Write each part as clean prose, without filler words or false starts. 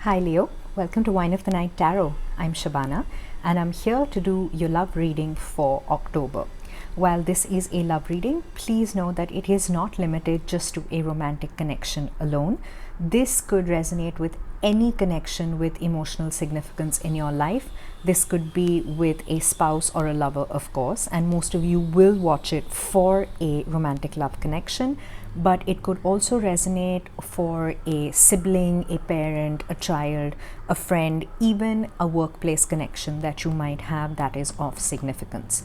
Hi Leo, welcome to Wine of the Night Tarot. I'm Shabana and I'm here to do your love reading for October. While this is a love reading, please know that it is not limited just to a romantic connection alone. This could resonate with any connection with emotional significance in your life. This could be with a spouse or a lover, of course, and most of you will watch it for a romantic love connection, but it could also resonate for a sibling, a parent, a child, a friend, even a workplace connection that you might have that is of significance.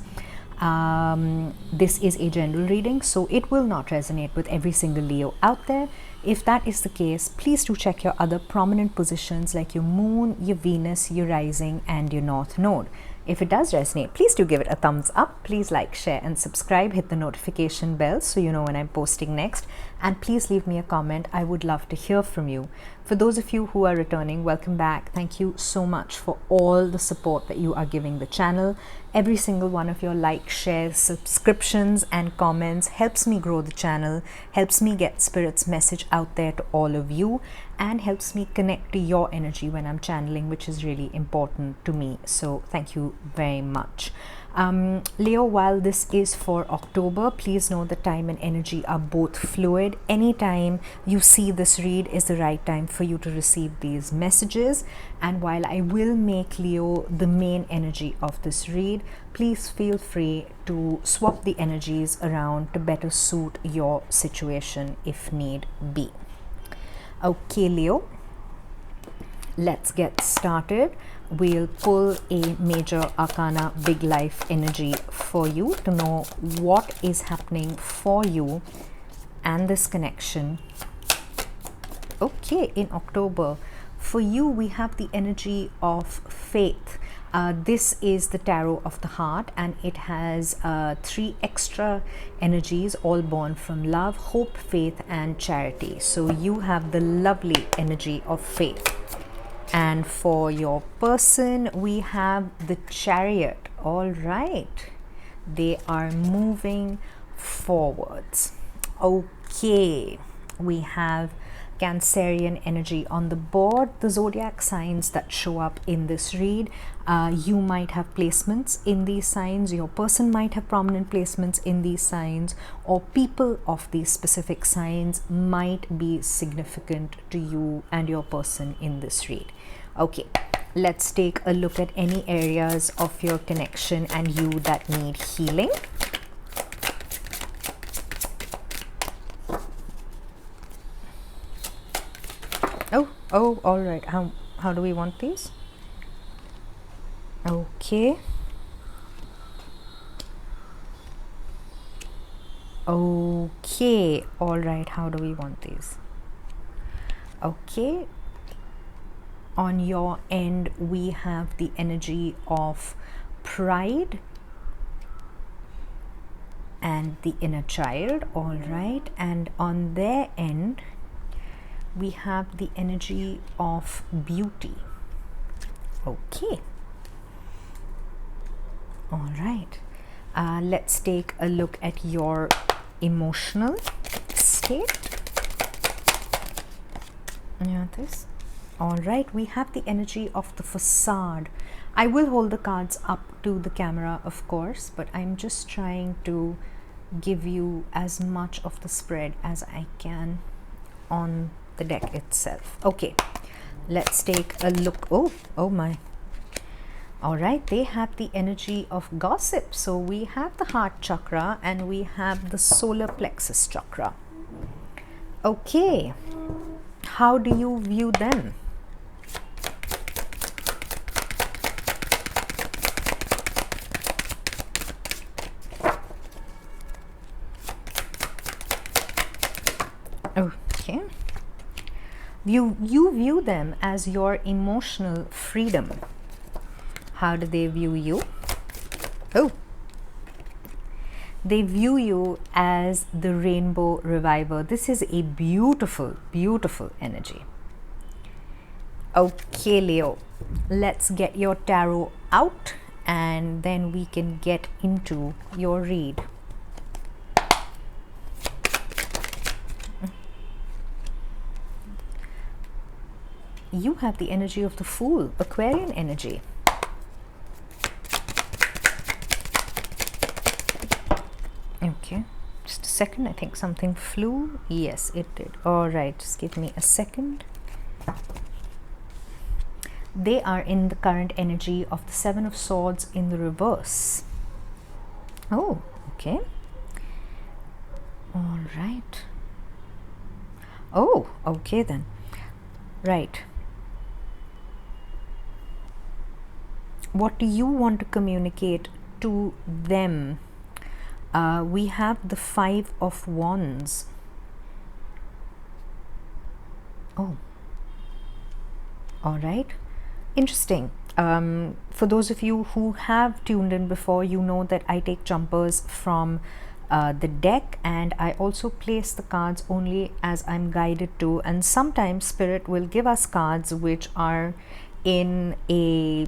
This is a general reading, so it will not resonate with every single Leo out there. If that is the case, please do check your other prominent positions like your moon, your Venus, your rising, and your north node. If it does resonate, please do give it a thumbs up. Please like, share, and subscribe. Hit the notification bell so you know when I'm posting next. And please leave me a comment. I would love to hear from you. For those of you who are returning, welcome back. Thank you so much for all the support that you are giving the channel. Every single one of your likes, shares, subscriptions, and comments helps me grow the channel, helps me get Spirit's message out there to all of you, and helps me connect to your energy when I'm channeling, which is really important to me. So thank you very much. Leo, while this is for October, please know the time and energy are both fluid. Anytime you see this read is the right time for you to receive these messages. And while I will make Leo the main energy of this read, please feel free to swap the energies around to better suit your situation if need be. Okay, Leo, let's get started. We'll pull a major arcana big life energy for you to know what is happening for you and this connection. Okay, in October, for you, we have the energy of faith. This is the tarot of the heart, and it has 3 extra energies, all born from love, hope, faith, and charity. So you have the lovely energy of faith. And for your person, we have the Chariot. All right, they are moving forwards. Okay, we have Cancerian energy on the board. The zodiac signs that show up in this read, you might have placements in these signs, your person might have prominent placements in these signs, or people of these specific signs might be significant to you and your person in this read. Okay, let's take a look at any areas of your connection and you that need healing. Oh, all right. How do we want these? Okay. Okay, all right. How do we want these? Okay. On your end, we have the energy of pride and the inner child. All right. And on their end, we have the energy of beauty. Okay. All right. Let's take a look at your emotional state. Yeah, this. All right. We have the energy of the facade. I will hold the cards up to the camera, of course, but I'm just trying to give you as much of the spread as I can on the deck itself. Okay, let's take a look. Oh my. All right, they have the energy of gossip. So we have the heart chakra and we have the solar plexus chakra. Okay, how do you view them? Okay. You view them as your emotional freedom. How do they view you? Oh, they view you as the rainbow reviver. This is a beautiful, beautiful energy. Okay, Leo, let's get your tarot out and then we can get into your read. you have the energy of the Fool, Aquarian energy. Okay, just a second. I think something flew. Yes, it did. All right, just give me a second. They are in the current energy of the Seven of Swords in the reverse. Oh, okay. All right. Oh, okay then. Right. What do you want to communicate to them? We have the Five of Wands. Oh, all right. Interesting. For those of you who have tuned in before, you know that I take jumpers from the deck, and I also place the cards only as I'm guided to, and sometimes Spirit will give us cards which are in a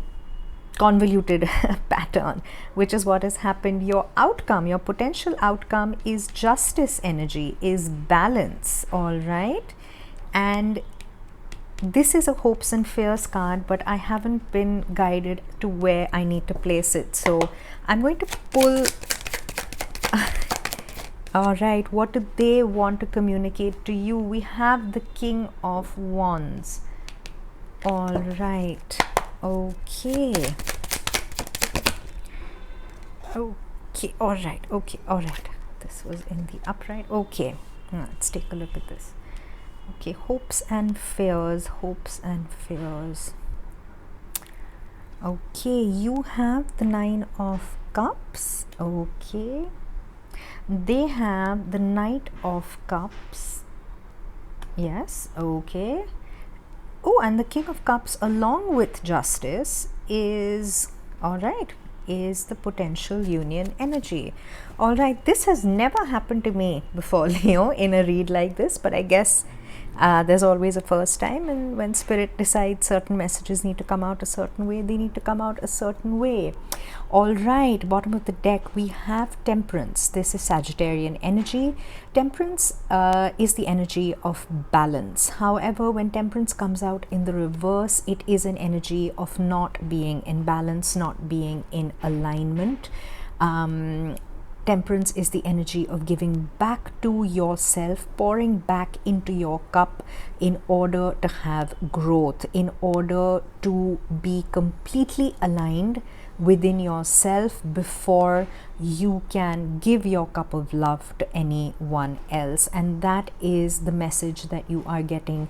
convoluted pattern, which is what has happened. Your outcome, your potential outcome is justice energy, is balance, all right? And this is a hopes and fears card, but I haven't been guided to where I need to place it. So I'm going to pull. All right, what do they want to communicate to you? We have the King of Wands. All right. Okay. Okay. All right. Okay. All right. This was in the upright. Okay. Let's take a look at this. Okay, hopes and fears, hopes and fears. Okay, you have the Nine of Cups. Okay, they have the Knight of Cups. Yes, okay. Oh, and the King of Cups along with Justice is, all right, is the potential union energy. All right, this has never happened to me before, Leo, in a read like this, but I guess there's always a first time, and when Spirit decides certain messages need to come out a certain way, they need to come out a certain way. All right, bottom of the deck, we have Temperance. This is Sagittarian energy. Temperance is the energy of balance. However, when Temperance comes out in the reverse, it is an energy of not being in balance, not being in alignment. Temperance is the energy of giving back to yourself, pouring back into your cup in order to have growth, in order to be completely aligned within yourself before you can give your cup of love to anyone else. And that is the message that you are getting.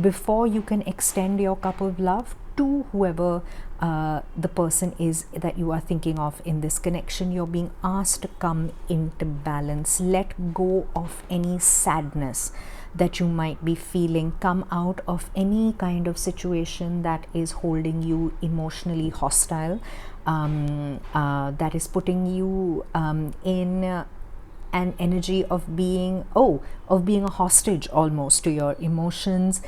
Before you can extend your cup of love to whoever the person is that you are thinking of in this connection, you're being asked to come into balance. Let go of any sadness that you might be feeling. Come out of any kind of situation that is holding you emotionally hostile, that is putting you in an energy of being a hostage almost to your emotions.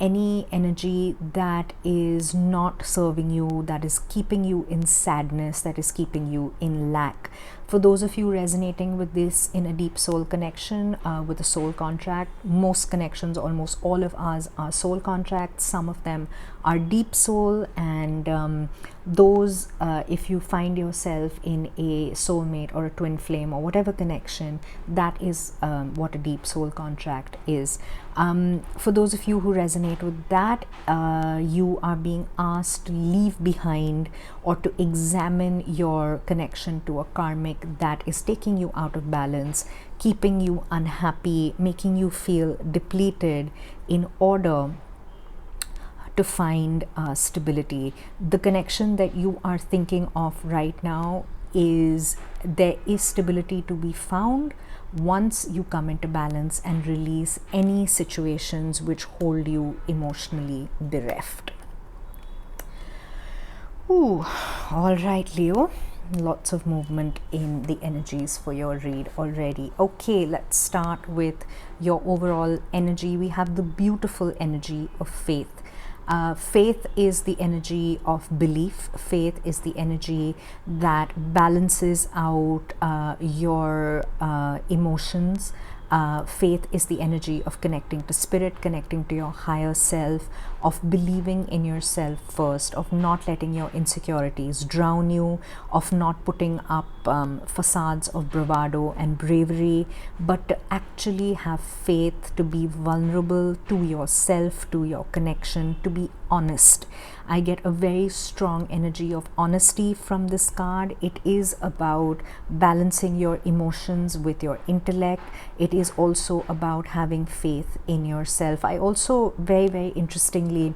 Any energy that is not serving you, that is keeping you in sadness, that is keeping you in lack. For those of you resonating with this in a deep soul connection, with a soul contract, most connections, almost all of ours are soul contracts. Some of them are deep soul, and those, if you find yourself in a soulmate or a twin flame or whatever connection, that is what a deep soul contract is. For those of you who resonate with that, you are being asked to leave behind or to examine your connection to a karmic that is taking you out of balance, keeping you unhappy, making you feel depleted, in order to find stability. The connection that you are thinking of right now is, there is stability to be found once you come into balance and release any situations which hold you emotionally bereft. Ooh, all right, Leo. Lots of movement in the energies for your read already. Okay, let's start with your overall energy. We have the beautiful energy of faith. Faith is the energy of belief. Faith is the energy that balances out your emotions. Faith is the energy of connecting to spirit, connecting to your higher self, of believing in yourself first, of not letting your insecurities drown you, of not putting up facades of bravado and bravery, but to actually have faith, to be vulnerable to yourself, to your connection, to be honest. I get a very strong energy of honesty from this card. It is about balancing your emotions with your intellect. It is also about having faith in yourself. I also, very, very interestingly,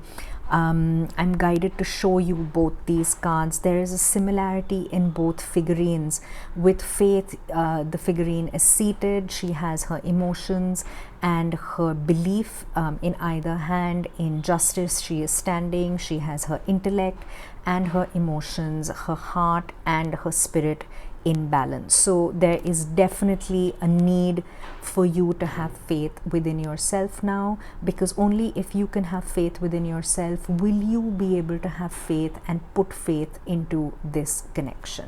I'm guided to show you both these cards. There is a similarity in both figurines. With Faith, the figurine is seated. She has her emotions and her belief in either hand. In Justice, she is standing. She has her intellect and her emotions, her heart and her spirit in balance. So there is definitely a need for you to have faith within yourself now, because only if you can have faith within yourself will you be able to have faith and put faith into this connection.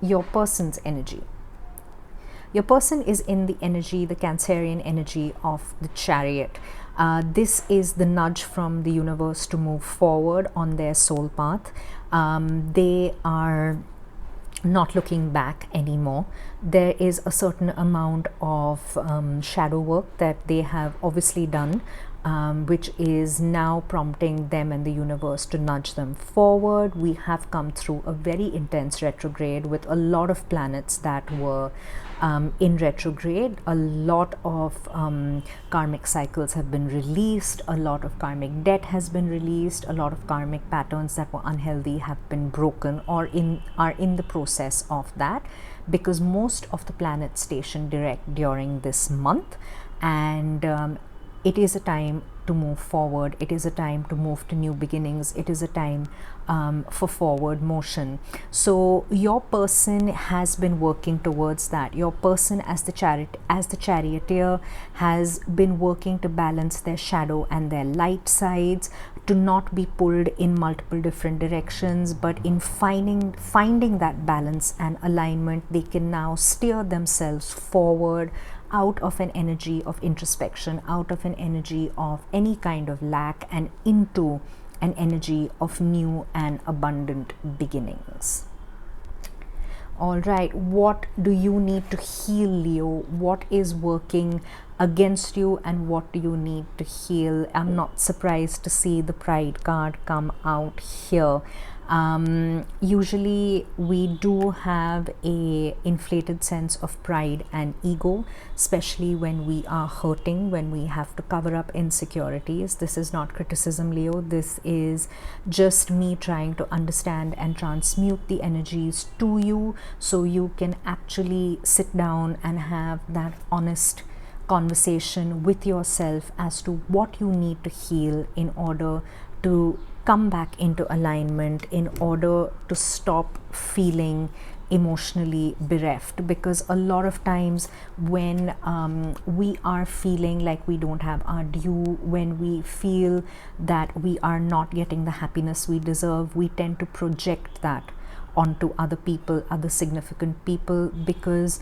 Your person's energy. Your person is in the energy, the Cancerian energy of the Chariot. This is the nudge from the universe to move forward on their soul path. They are not looking back anymore. There is a certain amount of shadow work that they have obviously done, which is now prompting them and the universe to nudge them forward. We have come through a very intense retrograde with a lot of planets that were in retrograde. A lot of karmic cycles have been released, a lot of karmic debt has been released, a lot of karmic patterns that were unhealthy have been broken or are in the process of that, because most of the planets station direct during this month, and it is a time to move forward. It is a time to move to new beginnings. It is a time for forward motion. So your person has been working towards that. Your person as the charioteer has been working to balance their shadow and their light sides, to not be pulled in multiple different directions, but in finding that balance and alignment, they can now steer themselves forward out of an energy of introspection, out of an energy of any kind of lack, and into an energy of new and abundant beginnings. All right, what do you need to heal, Leo? What is working against you and what do you need to heal? I'm not surprised to see the Pride card come out here. Usually we do have a inflated sense of pride and ego, especially when we are hurting, when we have to cover up insecurities. This is not criticism, Leo. This is just me trying to understand and transmute the energies to you, so you can actually sit down and have that honest conversation with yourself as to what you need to heal in order to come back into alignment, in order to stop feeling emotionally bereft. Because a lot of times when we are feeling like we don't have our due, when we feel that we are not getting the happiness we deserve, we tend to project that onto other people, other significant people, because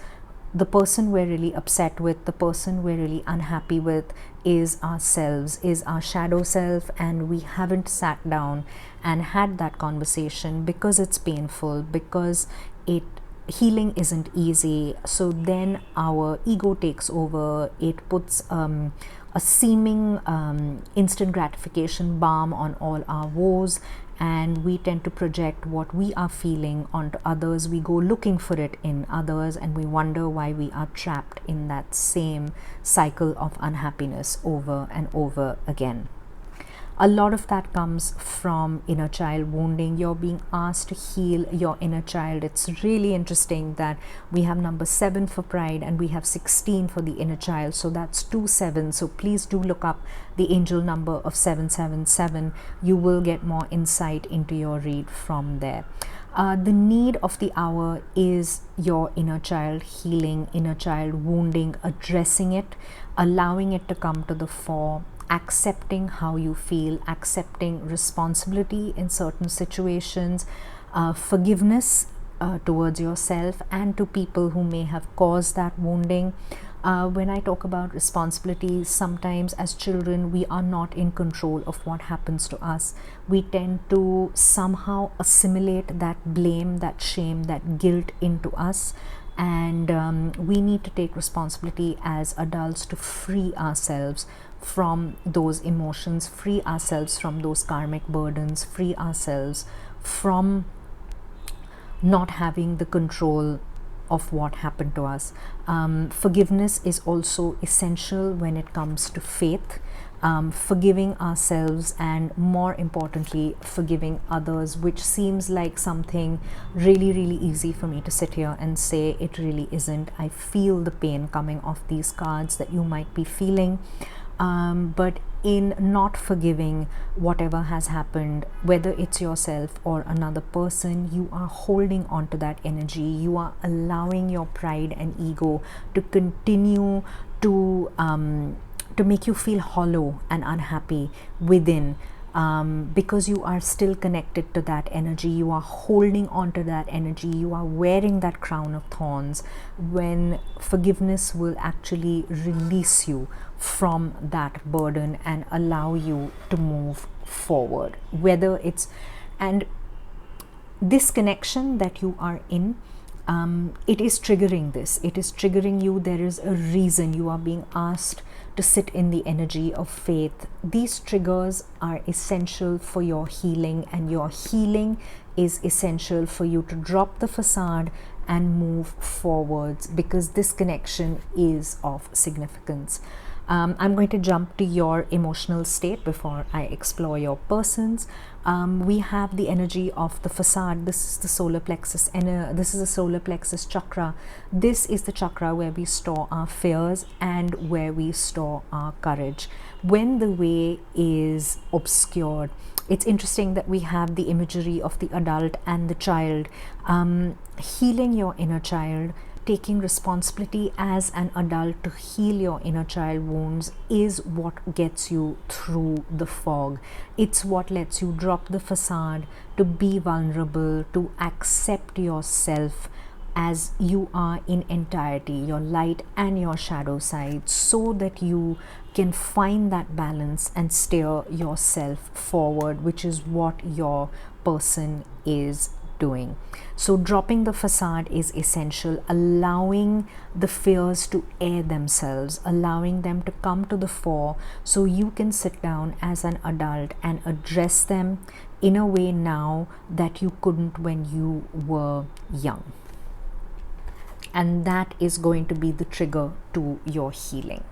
the person we're really upset with, the person we're really unhappy with is ourselves, is our shadow self, and we haven't sat down and had that conversation because it's painful, because healing isn't easy. So then our ego takes over. It puts a seeming instant gratification balm on all our woes, and we tend to project what we are feeling onto others. We go looking for it in others, and we wonder why we are trapped in that same cycle of unhappiness over and over again. A lot of that comes from inner child wounding. You're being asked to heal your inner child. It's really interesting that we have number 7 for Pride and we have 16 for the inner child. So that's 2 7s. So please do look up the angel number of 777. You will get more insight into your read from there. The need of the hour is your inner child healing, inner child wounding, addressing it, allowing it to come to the fore, accepting how you feel, accepting responsibility in certain situations, forgiveness towards yourself and to people who may have caused that wounding. When I talk about responsibility, sometimes as children we are not in control of what happens to us. We tend to somehow assimilate that blame, that shame, that guilt into us, and we need to take responsibility as adults to free ourselves from those emotions, free ourselves from those karmic burdens, free ourselves from not having the control of what happened to us. Forgiveness is also essential when it comes to faith. Forgiving ourselves and, more importantly, forgiving others, which seems like something really, really easy for me to sit here and say. It really isn't. I feel the pain coming off these cards that you might be feeling. But in not forgiving whatever has happened, whether it's yourself or another person, you are holding on to that energy. You are allowing your pride and ego to continue to make you feel hollow and unhappy within, because you are still connected to that energy. You are holding on to that energy. You are wearing that crown of thorns, when forgiveness will actually release you from that burden and allow you to move forward. Whether it's, and this connection that you are in, it is triggering this. It is triggering you. There is a reason you are being asked to sit in the energy of faith. These triggers are essential for your healing, and your healing is essential for you to drop the facade and move forwards, because this connection is of significance. I'm going to jump to your emotional state before I explore your persons. We have the energy of the facade. This is the solar plexus, and this is the solar plexus chakra. This is the chakra where we store our fears and where we store our courage. When the way is obscured, it's interesting that we have the imagery of the adult and the child. Healing your inner child, taking responsibility as an adult to heal your inner child wounds, is what gets you through the fog. It's what lets you drop the facade, to be vulnerable, to accept yourself as you are in entirety, your light and your shadow side, so that you can find that balance and steer yourself forward, which is what your person is doing. So dropping the facade is essential, allowing the fears to air themselves, allowing them to come to the fore, so you can sit down as an adult and address them in a way now that you couldn't when you were young. And that is going to be the trigger to your healing.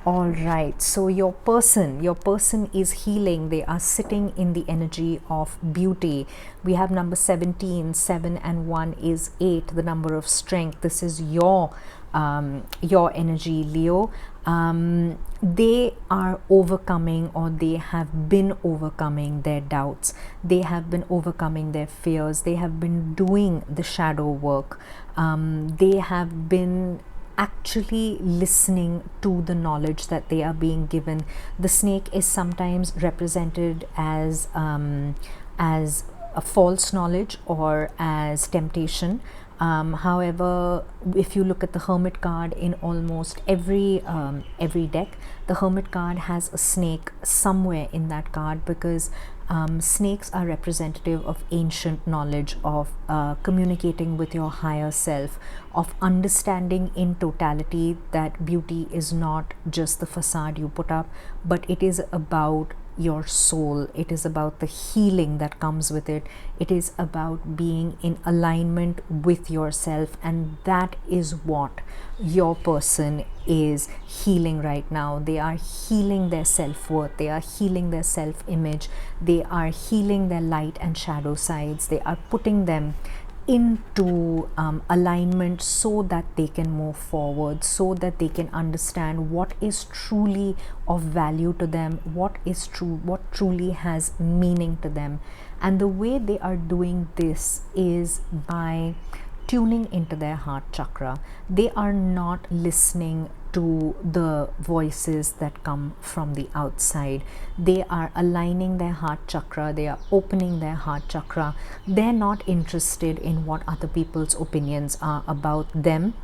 All right, so your person is healing. They are sitting in the energy of beauty. We have number 17. 7 and 1 is 8, the number of strength. This is your energy, Leo. They are overcoming, or they have been overcoming their doubts. They have been overcoming their fears. They have been doing the shadow work. They have been actually listening to the knowledge that they are being given. The snake is sometimes represented as a false knowledge or as temptation. However, if you look at the Hermit card in almost every deck, the Hermit card has a snake somewhere in that card, because snakes are representative of ancient knowledge, of communicating with your higher self, of understanding in totality that beauty is not just the facade you put up, but it is about your soul. It is about the healing that comes with it. It is about being in alignment with yourself, and that is what your person is healing right now. They are healing their self-worth. They are healing their self-image. They are healing their light and shadow sides. They are putting them into alignment, so that they can move forward, so that they can understand what is truly of value to them, what truly has meaning to them. And the way they are doing this is by tuning into their heart chakra. They are not listening to the voices that come from the outside. They are aligning their heart chakra, they are opening their heart chakra. They're not interested in what other people's opinions are about them,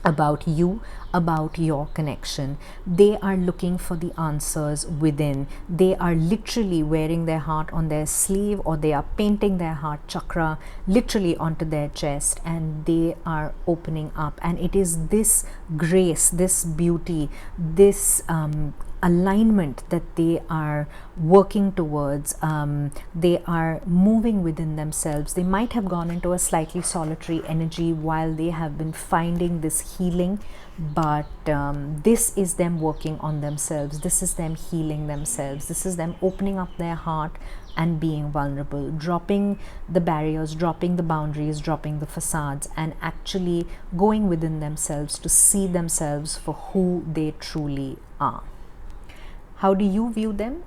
about you, about your connection. They are looking for the answers within. They are literally wearing their heart on their sleeve, or they are painting their heart chakra literally onto their chest, and they are opening up. And it is this grace, this beauty, this alignment that they are working towards. They are moving within themselves. They might have gone into a slightly solitary energy while they have been finding this healing, but this is them working on themselves. This is them healing themselves. This is them opening up their heart and being vulnerable, dropping the barriers, dropping the boundaries, dropping the facades, and actually going within themselves to see themselves for who they truly are. How do you view them?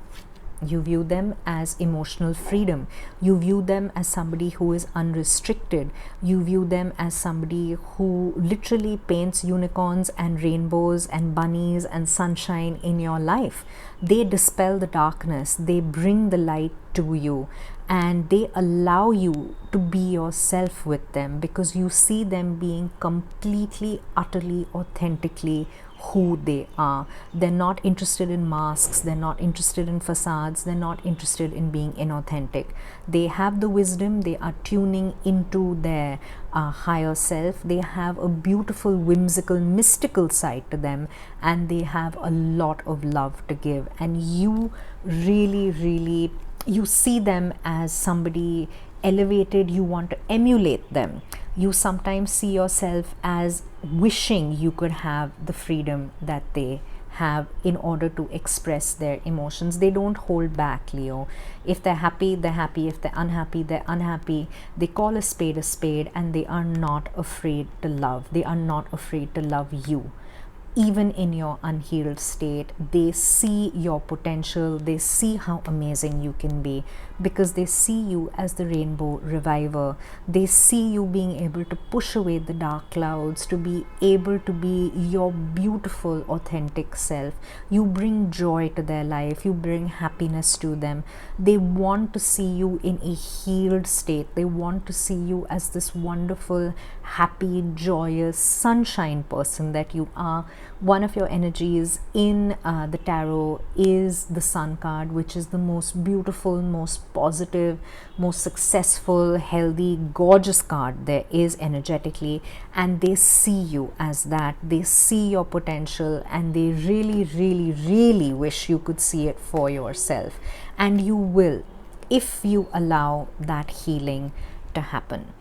You view them as emotional freedom. You view them as somebody who is unrestricted. You view them as somebody who literally paints unicorns and rainbows and bunnies and sunshine in your life. They dispel the darkness. They bring the light to you, and they allow you to be yourself with them, because you see them being completely, utterly, authentically who they are. They're not interested in masks, they're not interested in facades, they're not interested in being inauthentic. They have the wisdom, they are tuning into their higher self. They have a beautiful, whimsical, mystical side to them, and they have a lot of love to give. And you really, you see them as somebody elevated. You want to emulate them. You sometimes see yourself as wishing you could have the freedom that they have in order to express their emotions. They don't hold back, Leo. If they're happy, they're happy. If they're unhappy, they're unhappy. They call a spade, and they are not afraid to love. They are not afraid to love you. Even in your unhealed state, they see your potential. They see how amazing you can be, because they see you as the rainbow reviver. They see you being able to push away the dark clouds, to be able to be your beautiful, authentic self. You bring joy to their life. You bring happiness to them. They want to see you in a healed state. They want to see you as this wonderful, happy, joyous, sunshine person that you are. One of your energies in the tarot is the Sun card, which is the most beautiful, most positive, most successful, healthy, gorgeous card there is energetically. And they see you as that. They see your potential, and they really wish you could see it for yourself. And you will, if you allow that healing to happen.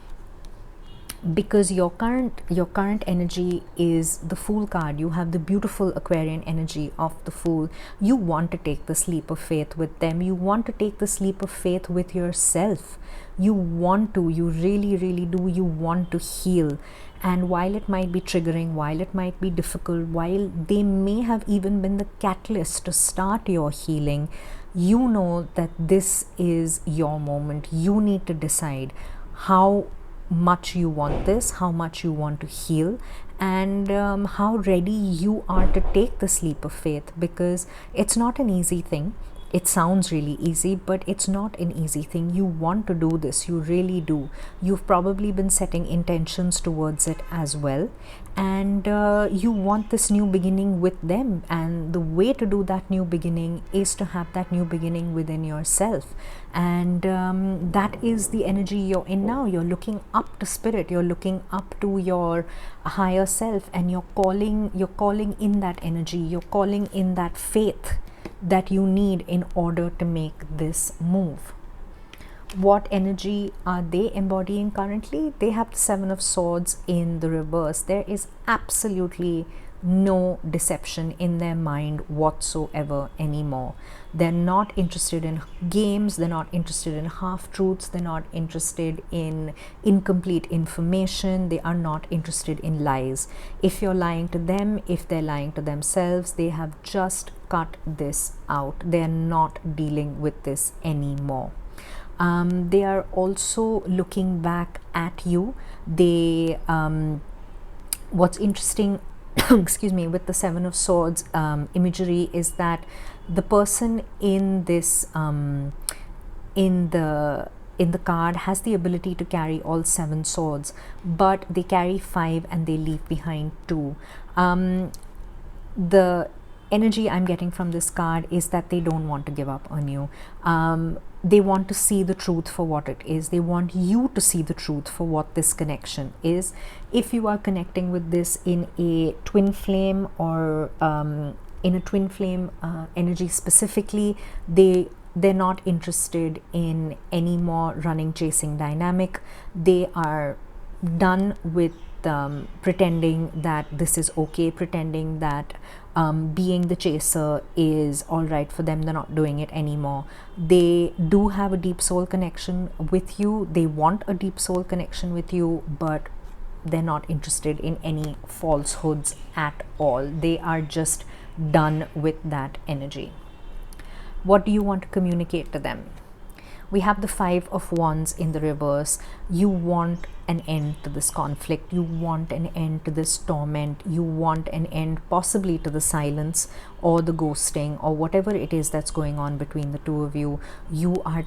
Because your current energy is the Fool card. You have the beautiful Aquarian energy of the Fool. You want to take this leap of faith with them. You want to take this leap of faith with yourself. You want to, you really do. You want to heal. And while it might be triggering, while it might be difficult, while they may have even been the catalyst to start your healing, you know that this is your moment. You need to decide how much you want this, how much you want to heal, and how ready you are to take this leap of faith, because it's not an easy thing. It sounds really easy, but it's not an easy thing. You want to do this, you really do. You've probably been setting intentions towards it as well, and you want this new beginning with them. And the way to do that new beginning is to have that new beginning within yourself. And that is the energy you're in now. You're looking up to spirit, you're looking up to your higher self, and you're calling in that energy, you're calling in that faith that you need in order to make this move. What energy are they embodying currently? They have the Seven of Swords in the reverse. There is absolutely no deception in their mind whatsoever anymore. They're not interested in games, they're not interested in half-truths, they're not interested in incomplete information, they are not interested in lies. If you're lying to them, if they're lying to themselves, they have just cut this out. They're not dealing with this anymore. They are also looking back at you. What's interesting excuse me, with the Seven of Swords imagery is that the person in this in the card has the ability to carry all 7 swords, but they carry 5 and they leave behind 2. The energy I'm getting from this card is that they don't want to give up on you. They want to see the truth for what it is. They want you to see the truth for what this connection is. If you are connecting with this in a twin flame or in a twin flame energy specifically, they're not interested in any more running chasing dynamic. They are done with pretending that this is okay, pretending that being the chaser is all right for them. They're not doing it anymore. They do have a deep soul connection with you. They want a deep soul connection with you, but they're not interested in any falsehoods at all. They are just done with that energy. What do you want to communicate to them? We have the 5 of Wands in the reverse. You want an end to this conflict. You want an end to this torment. You want an end possibly to the silence or the ghosting or whatever it is that's going on between the two of you. You are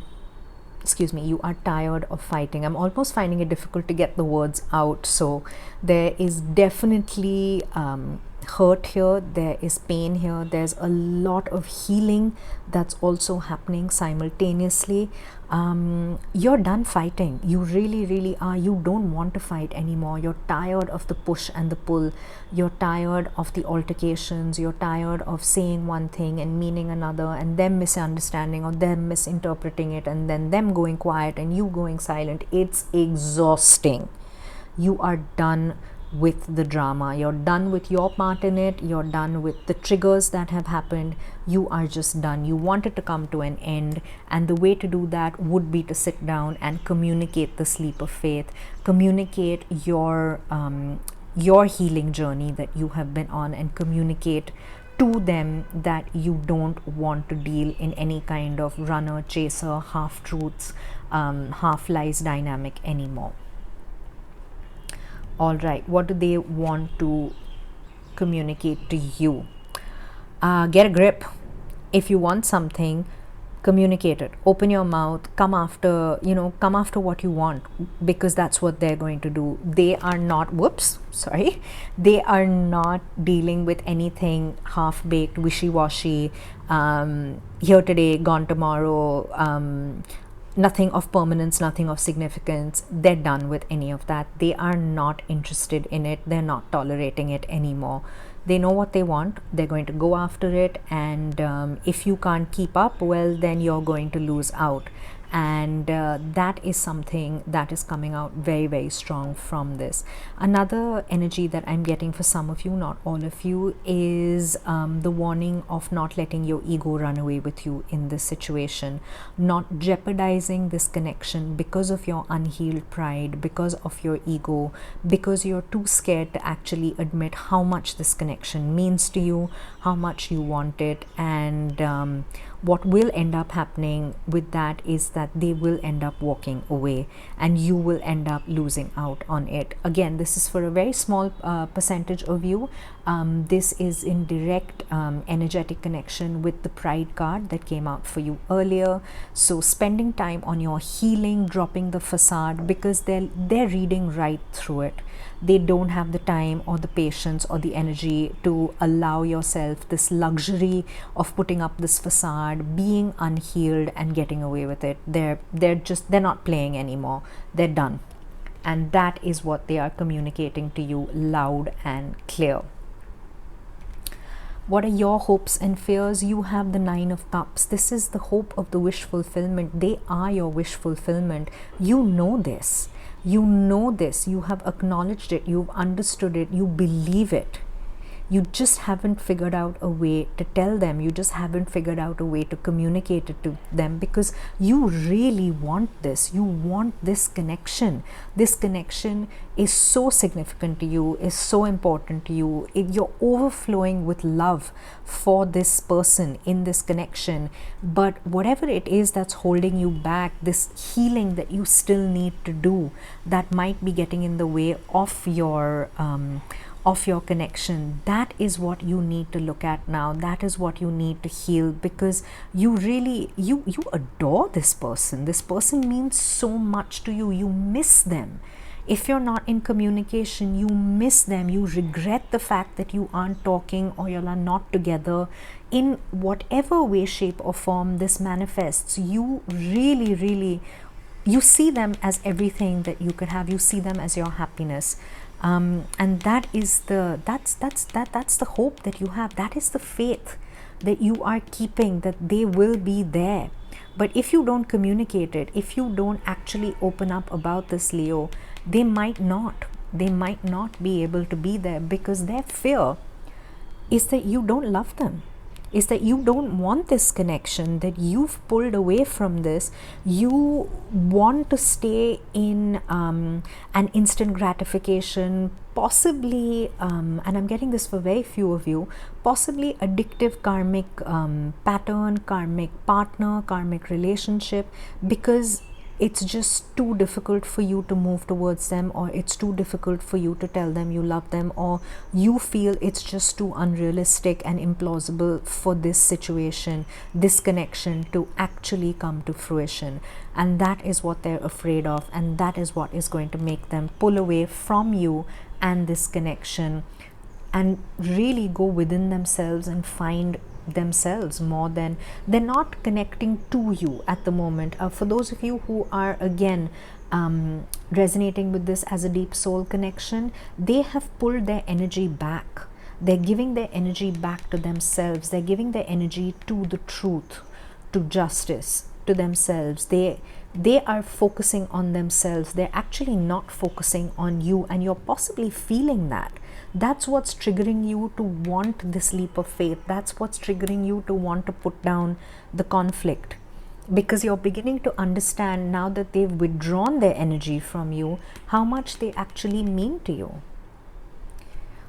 tired of fighting. I'm almost finding it difficult to get the words out. So there is definitely hurt here, there is pain here, there's a lot of healing that's also happening simultaneously. You're done fighting. You really are. You don't want to fight anymore. You're tired of the push and the pull. You're tired of the altercations. You're tired of saying one thing and meaning another, and them misunderstanding or them misinterpreting it, and then them going quiet and you going silent. It's exhausting. You are done with the drama. You're done with your part in it. You're done with the triggers that have happened. You are just done. You want it to come to an end, and the way to do that would be to sit down and communicate this leap of faith, communicate your healing journey that you have been on, and communicate to them that you don't want to deal in any kind of runner chaser, half truths, half lies dynamic anymore. All right, what do they want to communicate to you? Get a grip. If you want something, communicate it. Open your mouth. Come after what you want, because that's what they're going to do. They are not, they are not dealing with anything half-baked, wishy-washy, here today, gone tomorrow, nothing of permanence, nothing of significance. They're done with any of that. They are not interested in it. They're not tolerating it anymore. They know what they want. They're going to go after it, and if you can't keep up, well, then you're going to lose out. And that is something that is coming out very, very strong from this. Another energy that I'm getting for some of you, not all of you, is the warning of not letting your ego run away with you in this situation, not jeopardizing this connection because of your unhealed pride, because of your ego, because you're too scared to actually admit how much this connection means to you, how much you want it. And what will end up happening with that is that they will end up walking away, and you will end up losing out on it. Again, this is for a very small percentage of you. This is in direct energetic connection with the pride card that came out for you earlier. So spending time on your healing, dropping the facade, because they're reading right through it. They don't have the time or the patience or the energy to allow yourself this luxury of putting up this facade, being unhealed and getting away with it. They're not playing anymore. They're done. And that is what they are communicating to you loud and clear. What are your hopes and fears? You have the 9 of Cups. This is the hope of the wish fulfillment. They are your wish fulfillment. You know this. You know this. You have acknowledged it. You've understood it. You believe it. You just haven't figured out a way to tell them. You just haven't figured out a way to communicate it to them, because you really want this. You want this connection. This connection is so significant to you, is so important to you. You're overflowing with love for this person in this connection. But whatever it is that's holding you back, this healing that you still need to do, that might be getting in the way of your of your connection. That is what you need to look at now. That is what you need to heal, because you really, you adore this person. This person means so much to you. You miss them. If you're not in communication, you miss them. You regret the fact that you aren't talking or you are not together. In whatever way, shape or form this manifests, you really, really, you see them as everything that you could have. You see them as your happiness. And that is that's the hope that you have. That is the faith that you are keeping, that they will be there. But if you don't communicate it, if you don't actually open up about this, Leo, they might not be able to be there, because their fear is that you don't love them, is that you don't want this connection, that you've pulled away from this. You want to stay in an instant gratification, possibly, and I'm getting this for very few of you, possibly addictive karmic pattern, karmic partner, karmic relationship, because it's just too difficult for you to move towards them, or it's too difficult for you to tell them you love them, or you feel it's just too unrealistic and implausible for this situation, this connection to actually come to fruition. And that is what they're afraid of, and that is what is going to make them pull away from you and this connection, and really go within themselves and find themselves more than, they're not connecting to you at the moment. For those of you who are again resonating with this as a deep soul connection, they have pulled their energy back. They're giving their energy back to themselves. They're giving their energy to the truth, to justice, to themselves. They are focusing on themselves. They're actually not focusing on you, and you're possibly feeling that. That's what's triggering you to want this leap of faith. That's what's triggering you to want to put down the conflict, because you're beginning to understand now that they've withdrawn their energy from you, how much they actually mean to you.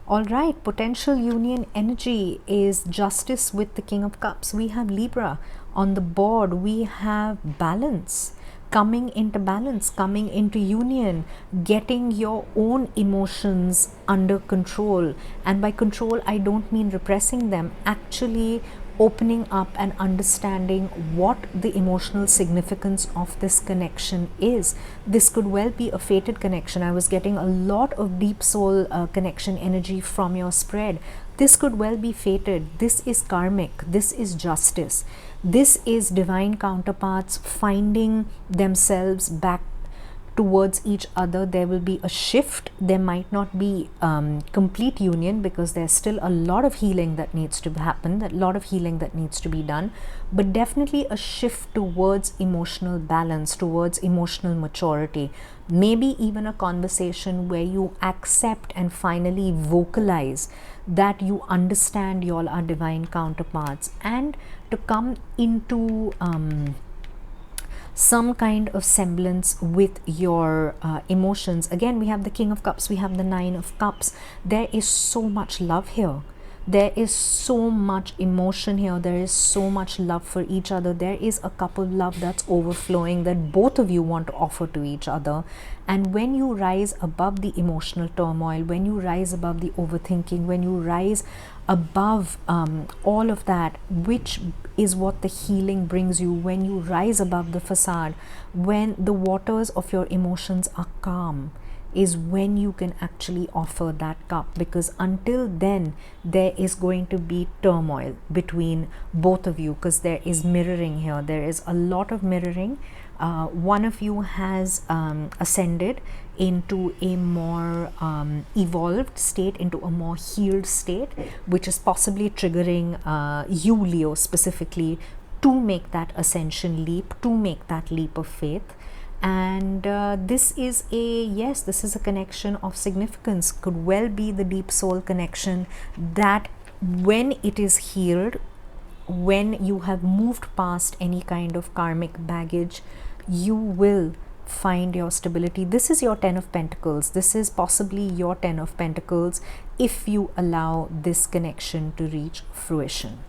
All right, potential union energy is justice with the King of Cups. We have Libra on the board. We have balance, coming into balance, coming into union, getting your own emotions under control. And by control, I don't mean repressing them, actually opening up and understanding what the emotional significance of this connection is. This could well be a fated connection. I was getting a lot of deep soul connection energy from your spread. This could well be fated. This is karmic. This is justice. This is divine counterparts finding themselves back towards each other. There will be a shift. There might not be complete union, because there's still a lot of healing that needs to happen, a lot of healing that needs to be done, but definitely a shift towards emotional balance, towards emotional maturity. Maybe even a conversation where you accept and finally vocalize that you understand y'all are divine counterparts, and to come into some kind of semblance with your emotions. Again, we have the King of Cups, we have the Nine of Cups. There is so much love here. There is so much emotion here. There is so much love for each other. There is a couple love that's overflowing, that both of you want to offer to each other. And when you rise above the emotional turmoil, when you rise above the overthinking, when you rise above all of that, which is what the healing brings you, when you rise above the facade, when the waters of your emotions are calm, is when you can actually offer that cup. Because until then, there is going to be turmoil between both of you, because there is mirroring here. There is a lot of mirroring. One of you has ascended into a more evolved state, into a more healed state, which is possibly triggering you, Leo, specifically, to make that ascension leap, to make that leap of faith. And this is a connection of significance. Could well be the deep soul connection that, when it is healed, when you have moved past any kind of karmic baggage, you will find your stability. This is your Ten of Pentacles. This is possibly your Ten of Pentacles if you allow this connection to reach fruition.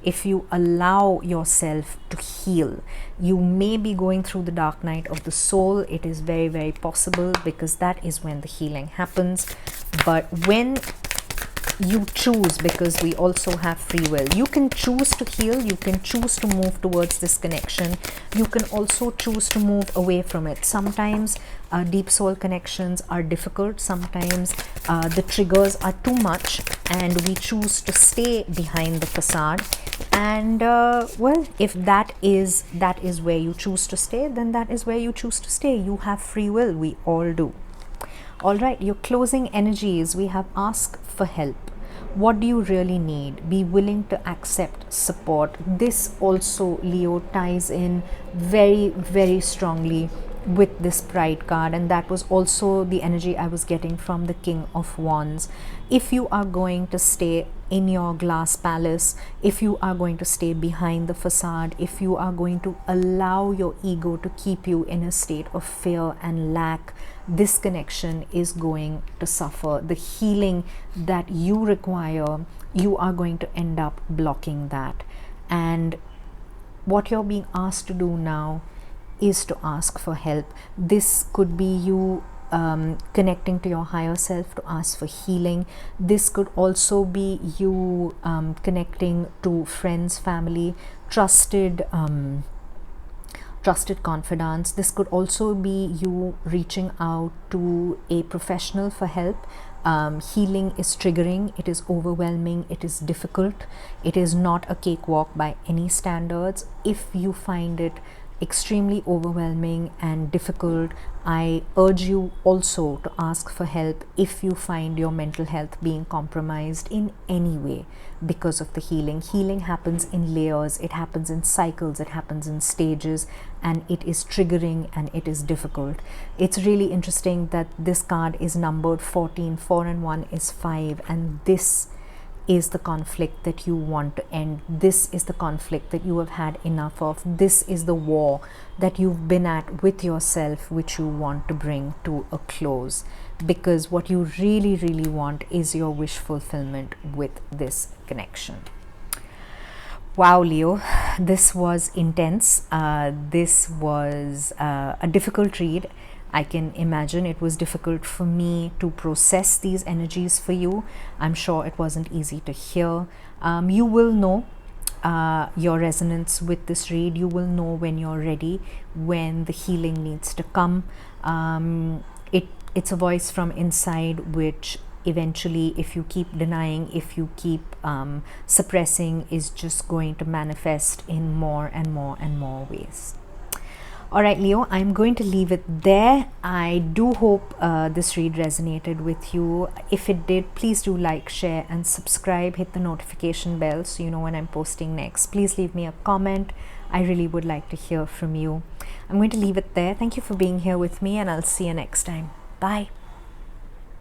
If you allow yourself to heal. You may be going through the dark night of the soul. It is very, very possible, because that is when the healing happens. But when you choose, because we also have free will. You can choose to heal, you can choose to move towards this connection, you can also choose to move away from it. Sometimes deep soul connections are difficult, sometimes the triggers are too much and we choose to stay behind the facade. And well, if that is where you choose to stay, then that is where you choose to stay. You have free will, we all do. All right, your closing energies, we have ask for help. What do you really need? Be willing to accept support. This also, Leo, ties in very, very strongly with this Pride card, and that was also the energy I was getting from the King of Wands. If you are going to stay in your glass palace, if you are going to stay behind the facade, if you are going to allow your ego to keep you in a state of fear and lack, this connection is going to suffer. The healing that you require, you are going to end up blocking that. And what you're being asked to do now is to ask for help. This could be you connecting to your higher self to ask for healing. This could also be you connecting to friends, family, trusted confidants. This could also be you reaching out to a professional for help. Healing is triggering, it is overwhelming, it is difficult, it is not a cakewalk by any standards. If you find it extremely overwhelming and difficult, I urge you also to ask for help if you find your mental health being compromised in any way because of the healing. Healing happens in layers, it happens in cycles, it happens in stages, and it is triggering and it is difficult. It's really interesting that this card is numbered 14, 4 and 1 is 5, and this is the conflict that you want to end. This is the conflict that you have had enough of. This is the war that you've been at with yourself, which you want to bring to a close, because what you really, really want is your wish fulfillment with this connection. Wow, Leo, this was intense. This was a difficult read. I can imagine it was difficult for me to process these energies for you. I'm sure it wasn't easy to hear. You will know your resonance with this read. You will know when you're ready, when the healing needs to come. It's a voice from inside, which eventually, if you keep denying, if you keep suppressing, is just going to manifest in more and more and more ways. All right, Leo, I'm going to leave it there. I do hope this read resonated with you. If it did, please do like, share and subscribe. Hit the notification bell so you know when I'm posting next. Please leave me a comment. I really would like to hear from you. I'm going to leave it there. Thank you for being here with me, and I'll see you next time. Bye.